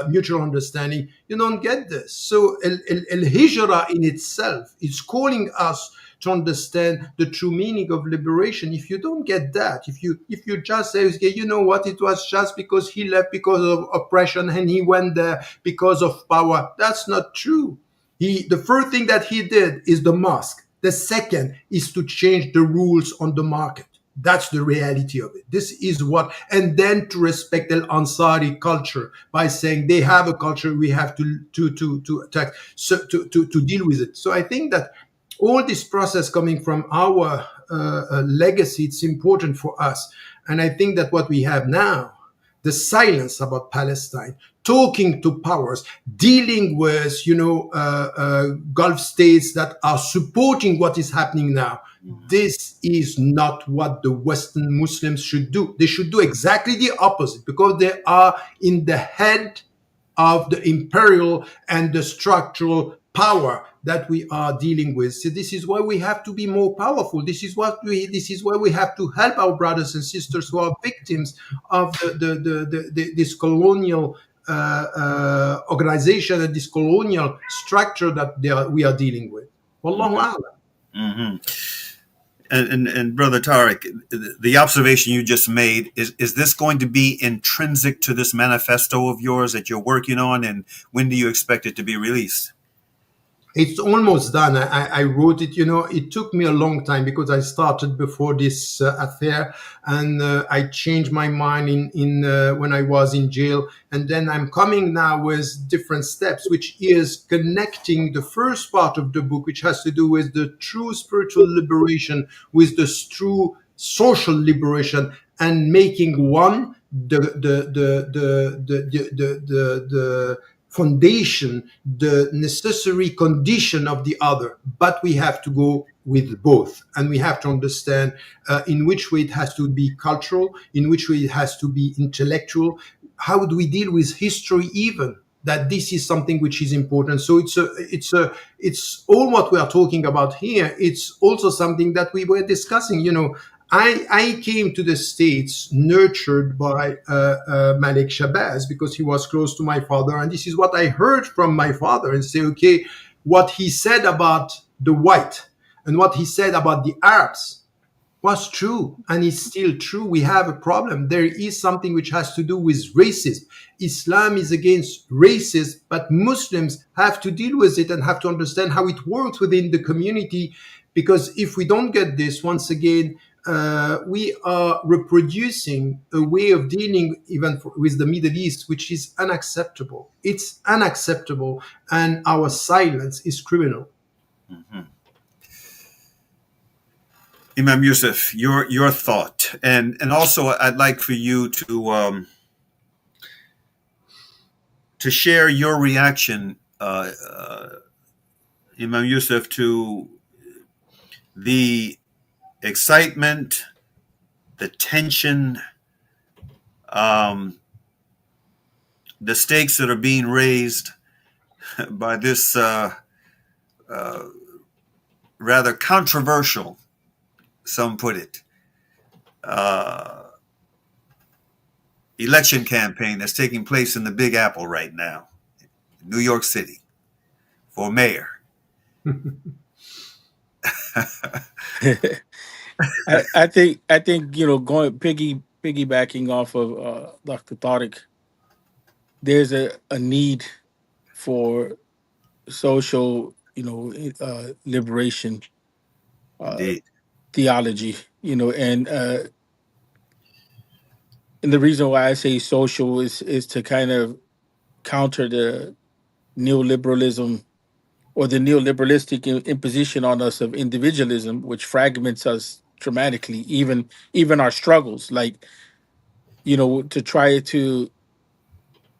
[SPEAKER 10] mutual understanding, you don't get this. So al-hijrah in itself is calling us to understand the true meaning of liberation. If you don't get that, if you just say, okay, you know what, it was just because he left because of oppression and he went there because of power, that's not true. The first thing that he did is the mosque. The second is to change the rules on the market. That's the reality of it. This is what, and then to respect Al Ansari culture by saying they have a culture, we have to attack, so to deal with it. So I think that all this process coming from our legacy, it's important for us. And I think that what we have now, the silence about Palestine, talking to powers, dealing with, Gulf states that are supporting what is happening now. This is not what the Western Muslims should do. They should do exactly the opposite, because they are in the head of the imperial and the structural power that we are dealing with. So this is why we have to be more powerful. This is why we have to help our brothers and sisters who are victims of this colonial organization and this colonial structure that we are dealing with. Wallahu a'lam.
[SPEAKER 1] Mm-hmm. And Brother Tariq, the observation you just made, is this going to be intrinsic to this manifesto of yours that you're working on, and when do you expect it to be released?
[SPEAKER 10] It's almost done. I wrote it, it took me a long time because I started before this affair, and I changed my mind in when I was in jail. And then I'm coming now with different steps, which is connecting the first part of the book, which has to do with the true spiritual liberation with the true social liberation, and making one the foundation, the necessary condition of the other. But we have to go with both, and we have to understand in which way it has to be cultural, in which way it has to be intellectual. How do we deal with history even? That this is something which is important. So it's all what we are talking about here. It's also something that we were discussing. I came to the States nurtured by Malik Shabazz because he was close to my father. And this is what I heard from my father, and say, okay, what he said about the white and what he said about the Arabs was true, and it's still true. We have a problem. There is something which has to do with racism. Islam is against racism, but Muslims have to deal with it and have to understand how it works within the community. Because if we don't get this, once again, we are reproducing a way of dealing even with the Middle East, which is unacceptable. It's unacceptable, and our silence is criminal.
[SPEAKER 1] Mm-hmm. Imam Yusuf, your thought, and also I'd like for you to share your reaction, Imam Yusuf, to the excitement, the tension, the stakes that are being raised by this rather controversial, some put it, election campaign that's taking place in the Big Apple right now, New York City, for mayor.
[SPEAKER 2] I think going piggybacking off of Dr. Tariq, there's a need for social liberation theology, and the reason why I say social is to kind of counter the neoliberalism or the neoliberalistic imposition on us of individualism, which fragments us dramatically, even our struggles, like, to try to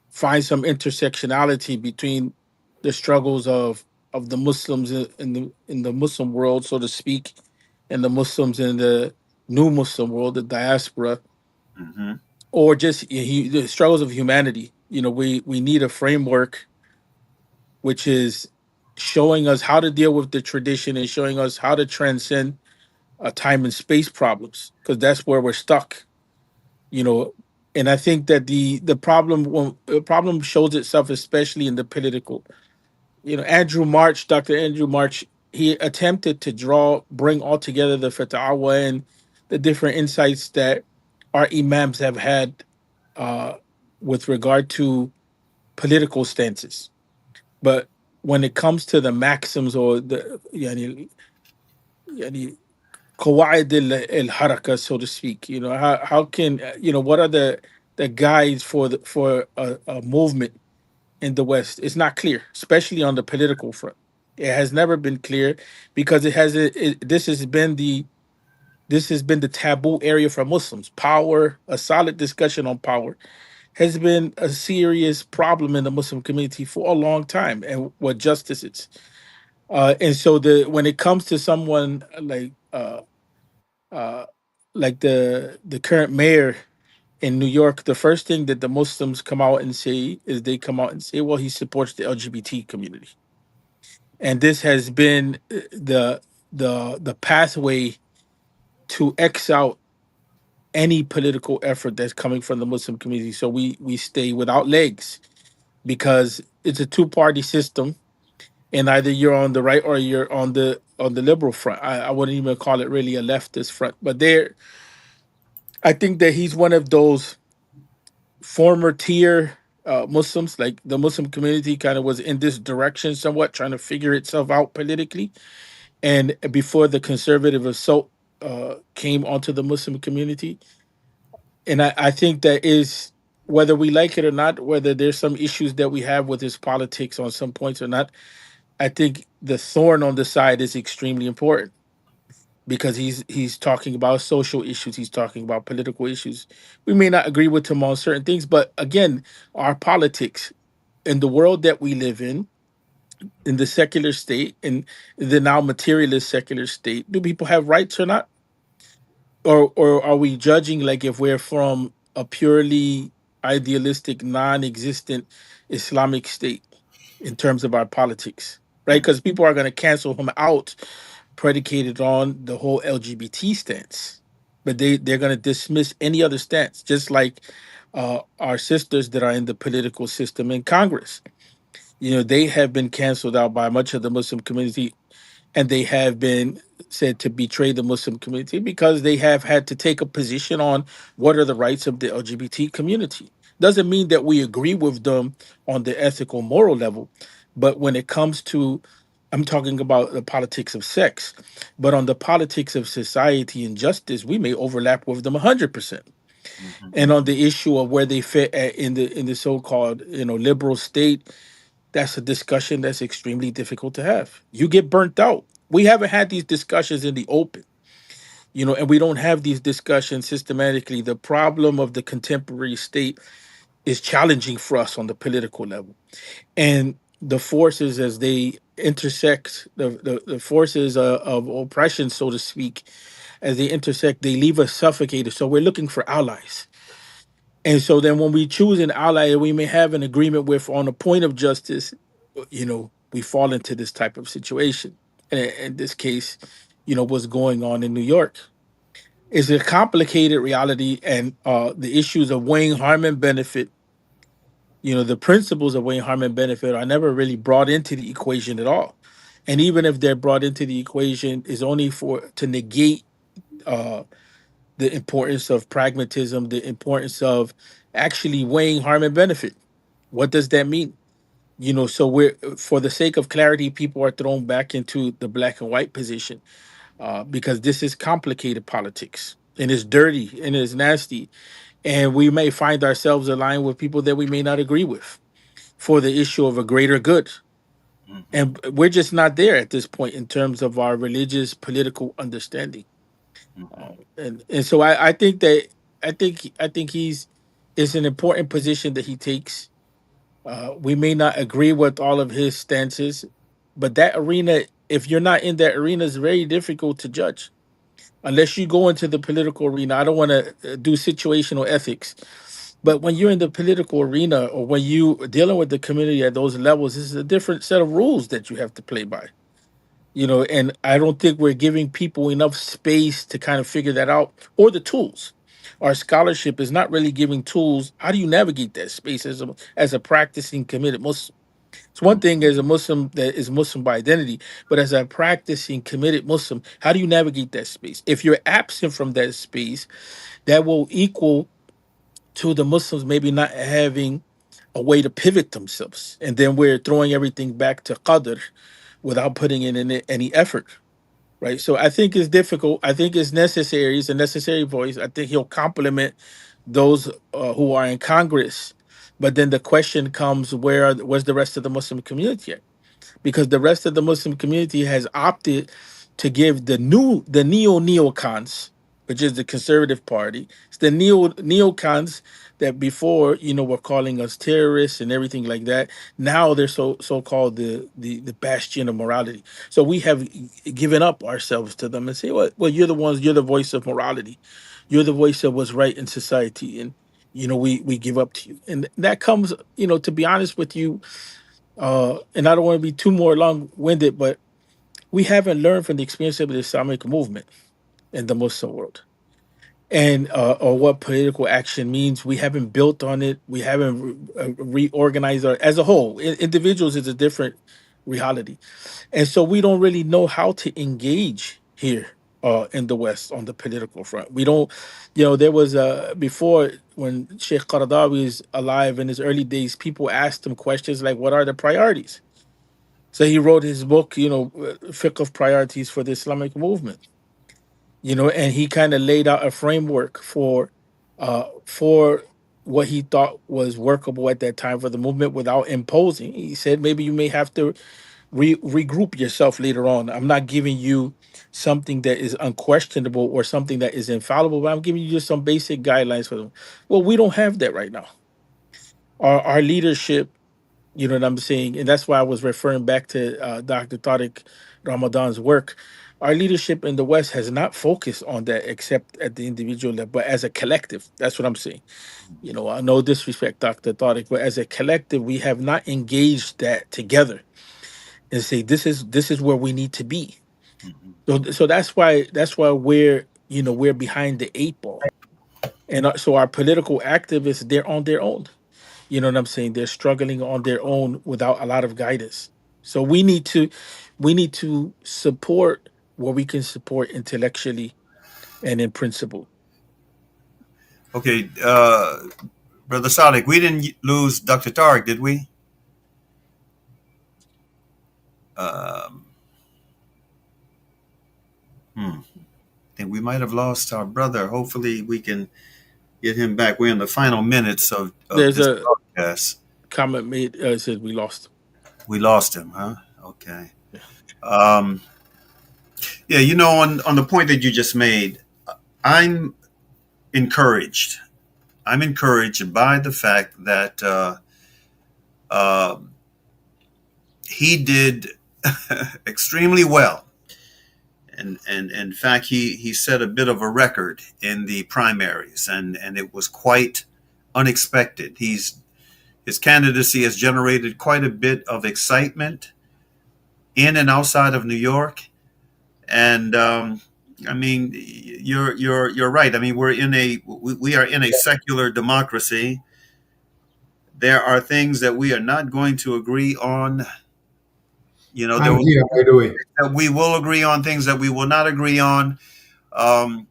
[SPEAKER 2] find some intersectionality between the struggles of of the Muslims in the Muslim world, so to speak, and the Muslims in the new Muslim world, the diaspora,
[SPEAKER 1] Mm-hmm.
[SPEAKER 2] or just the struggles of humanity. We need a framework which is showing us how to deal with the tradition and showing us how to transcend time and space problems, because that's where we're stuck. You know, and I think that the problem shows itself especially in the political. Dr. Andrew March, he attempted to bring all together the fatwa and the different insights that our imams have had uh, with regard to political stances. But when it comes to the maxims or the yani, qawaid al-haraka, so to speak, how can what are the guides for a movement in the West? It's not clear, especially on the political front. It has never been clear because this has been the taboo area for Muslims. Power, a solid discussion on power, has been a serious problem in the Muslim community for a long time, and what justice is. And so when it comes to someone uh, like the current mayor in New York, the first thing that the Muslims come out and say is they come out and say, well, he supports the LGBT community. And this has been the pathway to X out any political effort that's coming from the Muslim community. So we stay without legs because it's a two-party system, and either you're on the right or you're on the liberal front. I wouldn't even call it really a leftist front, but I think that he's one of those former tier Muslims, like the Muslim community kind of was in this direction somewhat, trying to figure itself out politically. And before the conservative assault came onto the Muslim community, and I think that is, whether we like it or not, whether there's some issues that we have with his politics on some points or not, I think the thorn on the side is extremely important because he's talking about social issues, he's talking about political issues. We may not agree with him on certain things, but again, our politics in the world that we live in the secular state, in the now materialist secular state, do people have rights or not? Or are we judging like if we're from a purely idealistic, non-existent Islamic state in terms of our politics, right? Because people are going to cancel him out predicated on the whole LGBT stance, but they're going to dismiss any other stance, just like our sisters that are in the political system in Congress. They have been canceled out by much of the Muslim community, and they have been said to betray the Muslim community because they have had to take a position on what are the rights of the LGBT community. Doesn't mean that we agree with them on the ethical, moral level, but when it comes to, I'm talking about the politics of sex, but on the politics of society and justice, we may overlap with them 100%. And on the issue of where they fit in the so-called liberal state, that's a discussion that's extremely difficult to have. You get burnt out. We haven't had these discussions in the open, and we don't have these discussions systematically. The problem of the contemporary state is challenging for us on the political level. And the forces as they intersect, the forces of oppression, so to speak, as they intersect, they leave us suffocated. So we're looking for allies. And so then when we choose an ally that we may have an agreement with on a point of justice, we fall into this type of situation. And in this case, what's going on in New York is a complicated reality, and the issues of weighing harm and benefit, the principles of weighing harm and benefit are never really brought into the equation at all. And even if they're brought into the equation, is only for to negate uh, the importance of pragmatism, the importance of actually weighing harm and benefit. What does that mean? So we're, for the sake of clarity, people are thrown back into the black and white position because this is complicated politics, and it's dirty and it's nasty. And we may find ourselves aligned with people that we may not agree with for the issue of a greater good. And we're just not there at this point in terms of our religious political understanding. And so I think that I think he's it's an important position that he takes. We may not agree with all of his stances, But that arena, if you're not in that arena, is very difficult to judge unless you go into the political arena. I don't want to do situational ethics, but when you're in the political arena or when you are dealing with the community at those levels, this is a different set of rules that you have to play by. And I don't think we're giving people enough space to kind of figure that out or the tools. Our scholarship is not really giving tools. How do you navigate that space as a practicing committed Muslim? It's one thing as a Muslim that is Muslim by identity, but as a practicing committed Muslim, how do you navigate that space? If you're absent from that space, that will equal to the Muslims maybe not having a way to pivot themselves. And then we're throwing everything back to Qadr without putting in any effort. Right. So I think it's difficult. I think it's necessary. It's a necessary voice. I think he'll complement those who are in Congress. But then the question comes, where's the rest of the Muslim community at? Because the rest of the Muslim community has opted to give the neocons, which is the conservative party. It's the neocons that before were calling us terrorists and everything like that. Now they're so called the bastion of morality. So we have given up ourselves to them and say, well, you're you're the voice of morality, you're the voice of what's right in society, and we give up to you. And that comes, to be honest with you, and I don't want to be too more long-winded, but we haven't learned from the experience of the Islamic movement in the Muslim world, and or what political action means. We haven't built on it. We haven't reorganized as a whole. Individuals is a different reality, and so we don't really know how to engage here in the West on the political front. We don't, there was before when Sheikh Qaradawi is alive in his early days, people asked him questions like, "What are the priorities?" So he wrote his book, Fiqh of Priorities for the Islamic Movement, and he kind of laid out a framework for what he thought was workable at that time for the movement without imposing. He said maybe you may have to regroup yourself later on. I'm not giving you something that is unquestionable or something that is infallible, but I'm giving you just some basic guidelines for them. Well, we don't have that right now. Our leadership, you know what I'm saying? And that's why I was referring back to Dr. Tariq Ramadan's work. Our leadership in the West has not focused on that except at the individual level, but as a collective. That's what I'm saying. No disrespect, Dr. Tariq, but as a collective, we have not engaged that together and say this is where we need to be. So that's why we're behind the eight ball. And so our political activists, they're on their own. You know what I'm saying? They're struggling on their own without a lot of guidance. So we need to support what we can support intellectually and in principle.
[SPEAKER 1] Okay, Brother Sadiq, we didn't lose Dr. Tariq, did we? Um, I think we might have lost our brother. Hopefully, we can get him back. We're in the final minutes of
[SPEAKER 2] There's
[SPEAKER 1] this
[SPEAKER 2] a
[SPEAKER 1] broadcast.
[SPEAKER 2] comment made says we lost.
[SPEAKER 1] We lost him, huh? Okay.
[SPEAKER 2] Yeah.
[SPEAKER 1] Um, yeah, on the point that you just made, I'm encouraged. I'm encouraged by the fact that uh, he did extremely well. And in fact, he set a bit of a record in the primaries, and it was quite unexpected. His candidacy has generated quite a bit of excitement in and outside of New York, and I mean, you're right. I mean, we are in a secular democracy. There are things that we are not going to agree on.
[SPEAKER 10] I'm here, by the way.
[SPEAKER 1] We will agree on things that we will not agree on. Um,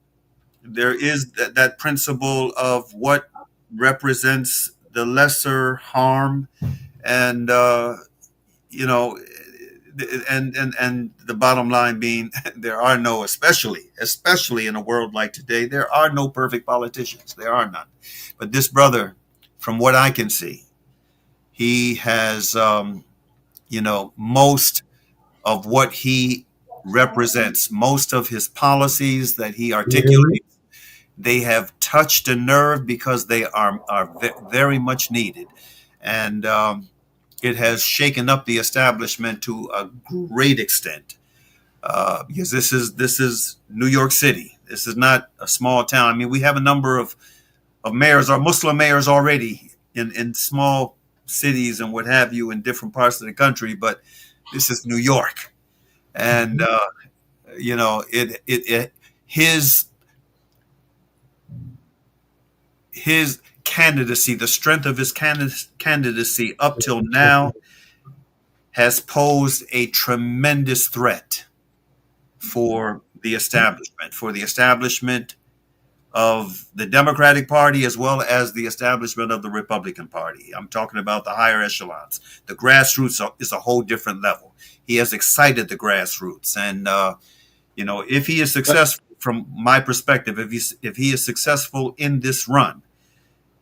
[SPEAKER 1] there is that principle of what represents the lesser harm, and you know, and the bottom line being, there are no, especially in a world like today, there are no perfect politicians. There are none. But this brother, from what I can see, he has, most of what he represents, most of his policies that he articulates, they have touched a nerve because they are very much needed. And it has shaken up the establishment to a great extent. Because this is New York City. This is not a small town. I mean, we have a number of mayors or Muslim mayors already in small cities and what have you in different parts of the country, but this is New York, and you know his candidacy, the strength of his candidacy up till now has posed a tremendous threat for the establishment of the Democratic Party as well as the establishment of the Republican Party. I'm talking about the higher echelons. The grassroots is a whole different level. He has excited the grassroots, and you know, if he is successful, from my perspective, if he is successful in this run,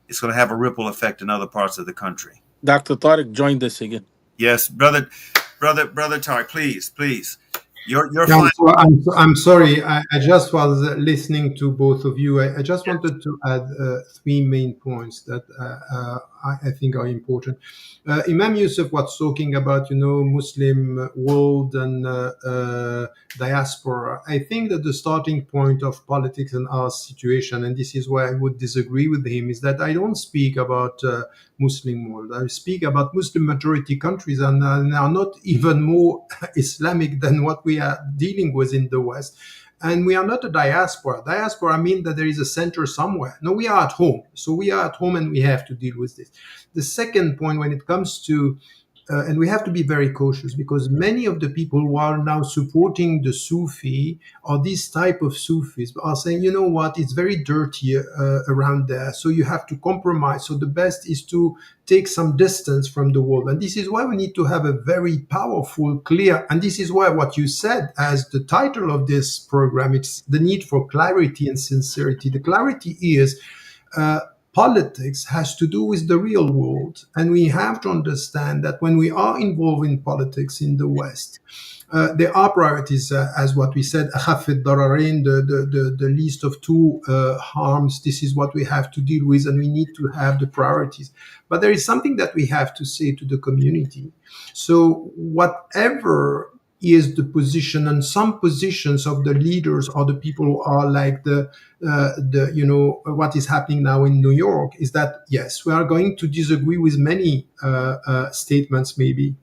[SPEAKER 1] it's going to have a ripple effect in other parts of the country.
[SPEAKER 2] Dr. Tariq joined us again.
[SPEAKER 1] Yes, brother Tariq, please. You're
[SPEAKER 10] Yeah,
[SPEAKER 1] fine.
[SPEAKER 10] I'm sorry. I just was listening to both of you. I just wanted to add three main points that I think are important. Imam Yusuf was talking about, Muslim world and diaspora. I think that the starting point of politics in our situation, and this is why I would disagree with him, is that I don't speak about Muslim world. I speak about Muslim majority countries, and are not even more Islamic than what we are dealing with in the West. And we are not a diaspora. Diaspora means that there is a center somewhere. No, we are at home. So we are at home and we have to deal with this. The second point, when it comes to and we have to be very cautious, because many of the people who are now supporting the Sufi or this type of Sufis are saying, you know what, it's very dirty around there, so you have to compromise. So the best is to take some distance from the world. And this is why we need to have a very powerful, clear, and this is why what you said as the title of this program, it's the need for clarity and sincerity. The clarity is politics has to do with the real world. And we have to understand that when we are involved in politics in the West, there are priorities, as what we said, أخف الضررين, the least of two harms. This is what we have to deal with, and we need to have the priorities. But there is something that we have to say to the community. So whatever is the position, and some positions of the leaders or the people who are like what is happening now in New York, is that yes, we are going to disagree with many statements maybe,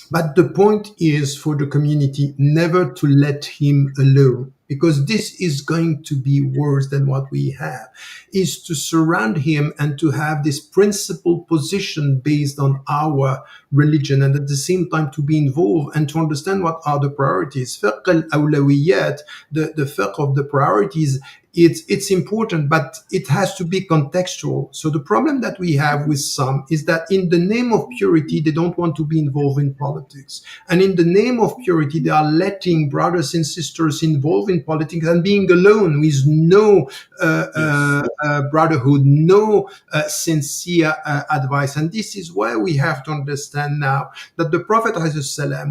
[SPEAKER 10] but the point is for the community never to let him alone, because this is going to be worse than what we have, is to surround him and to have this principled position based on our religion, and at the same time to be involved and to understand what are the priorities. Fiqh al-awlawiyat, the fiqh of the priorities, it's important, but it has to be contextual. So the problem that we have with some is that in the name of purity, they don't want to be involved in politics. And in the name of purity, they are letting brothers and sisters involved in politics and being alone with no brotherhood, no sincere advice. And this is why we have to understand now that the Prophet,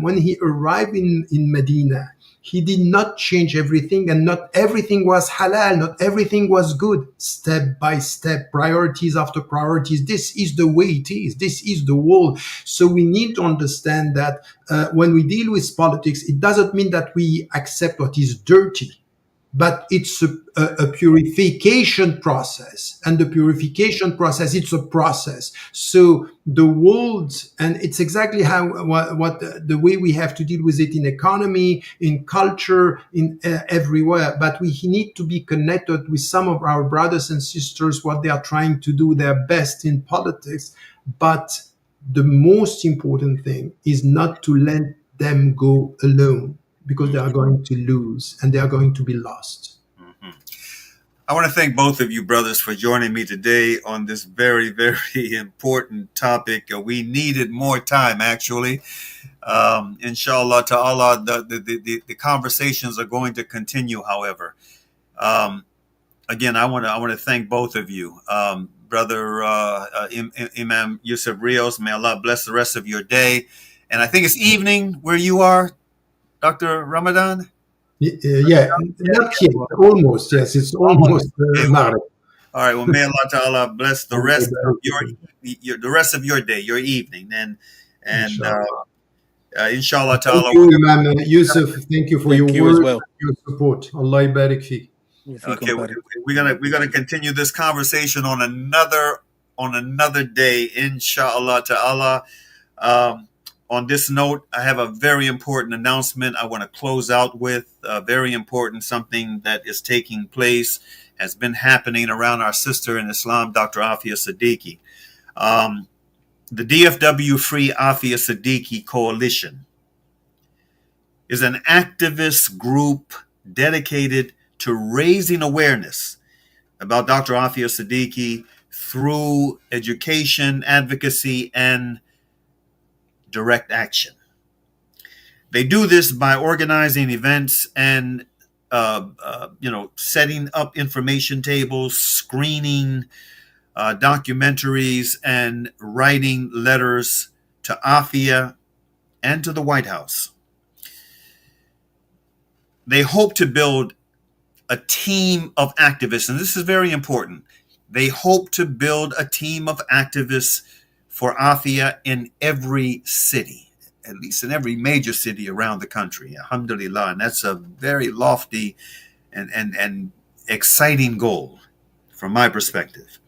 [SPEAKER 10] when he arrived in Medina, he did not change everything, and not everything was halal, not everything was good. Step by step, priorities after priorities. This is the way it is. This is the world. So we need to understand that when we deal with politics, it doesn't mean that we accept what is dirty, but it's a purification process. And the purification process, it's a process. So the world, and it's exactly how what the way we have to deal with it in economy, in culture, in everywhere. But we need to be connected with some of our brothers and sisters, what they are trying to do their best in politics. But the most important thing is not to let them go alone, because they are going to lose and they are going to be lost.
[SPEAKER 1] Mm-hmm. I want to thank both of you brothers for joining me today on this very, very important topic. We needed more time, actually. Inshallah ta'ala, the conversations are going to continue, however. Again, I want to thank both of you. Brother Imam Yusuf Rios, may Allah bless the rest of your day. And I think it's evening where you are, Dr. Ramadan?
[SPEAKER 10] Yeah, not yet. Almost, yes. It's almost Maghrib.
[SPEAKER 1] All right. Well, may Allah Ta'ala bless the
[SPEAKER 10] Allah
[SPEAKER 1] rest of
[SPEAKER 10] يبارك فيكم.
[SPEAKER 1] the rest of your day, your evening, and
[SPEAKER 10] Inshallah.
[SPEAKER 1] inshallah
[SPEAKER 10] Thank
[SPEAKER 1] Ta'ala.
[SPEAKER 10] you, Imam Yusuf. Thank you for your
[SPEAKER 2] Thank you as
[SPEAKER 10] words
[SPEAKER 2] well.
[SPEAKER 10] and your support. Allah يبارك فيك.
[SPEAKER 1] Okay, we're gonna continue this conversation on another day, inshallah Ta'ala. Um, on this note, I have a very important announcement I want to close out with. Very important, something that is taking place, has been happening around our sister in Islam, Dr. Afia Siddiqui. The DFW Free Afia Siddiqui Coalition is an activist group dedicated to raising awareness about Dr. Afia Siddiqui through education, advocacy, and direct action. They do this by organizing events and setting up information tables, screening documentaries, and writing letters to Afia and to the White House. They hope to build a team of activists, and this is very important. They hope to build a team of activists for Afia in every city, at least in every major city around the country. Alhamdulillah. And that's a very lofty and exciting goal from my perspective.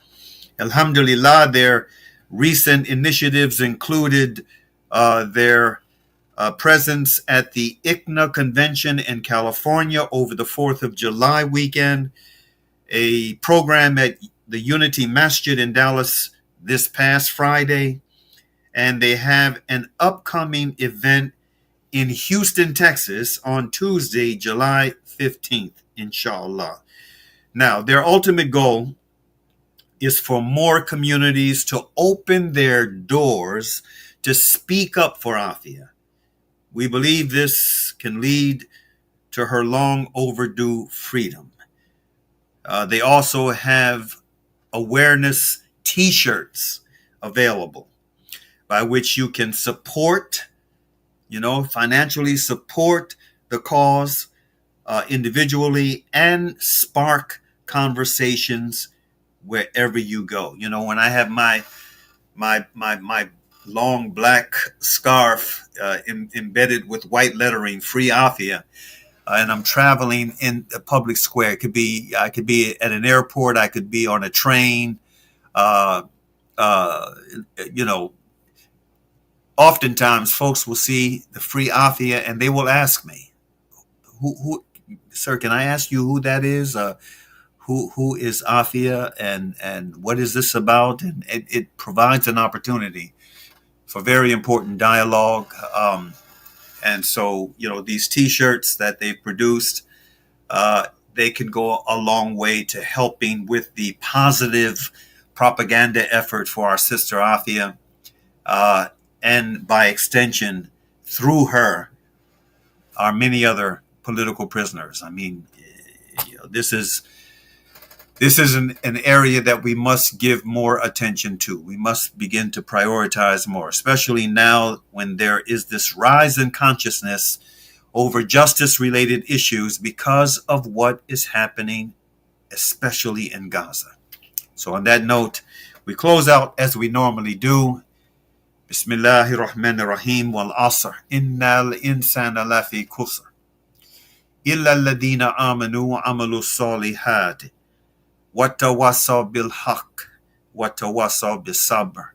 [SPEAKER 1] Alhamdulillah, their recent initiatives included their presence at the ICNA convention in California over the 4th of July weekend, a program at the Unity Masjid in Dallas this past Friday, and they have an upcoming event in Houston, Texas on Tuesday, July 15th, inshallah. Now, their ultimate goal is for more communities to open their doors to speak up for Afia. We believe this can lead to her long overdue freedom. They also have awareness t-shirts available by which you can support, financially support the cause individually and spark conversations wherever you go. When I have my long black scarf embedded with white lettering, Free Afia, and I'm traveling in a public square. I could be at an airport. I could be on a train. Uh, uh, Oftentimes folks will see the Free Afia and they will ask me, "Who, sir? Can I ask you who that is? Who is Afia, and what is this about?" And it provides an opportunity for very important dialogue. And so, these T-shirts that they've produced, they can go a long way to helping with the positive propaganda effort for our sister Afia, and by extension, through her, our many other political prisoners. I mean, this is an area that we must give more attention to. We must begin to prioritize more, especially now when there is this rise in consciousness over justice-related issues because of what is happening, especially in Gaza. So on that note, we close out as we normally do. Bismillahir Rahmanir Rahim wal Asr. Innal insana lafi kusr. Illa alladhina amanu wa amalu salihati. Watawasaw bil haq, watawasaw bis sabr,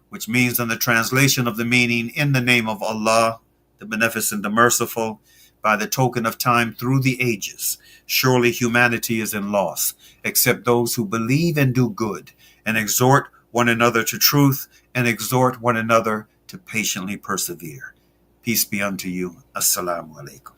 [SPEAKER 1] which means in the translation of the meaning, in the name of Allah, the Beneficent, the Merciful, by the token of time through the ages, surely humanity is in loss, except those who believe and do good, and exhort one another to truth, and exhort one another to patiently persevere. Peace be unto you. Assalamu alaikum.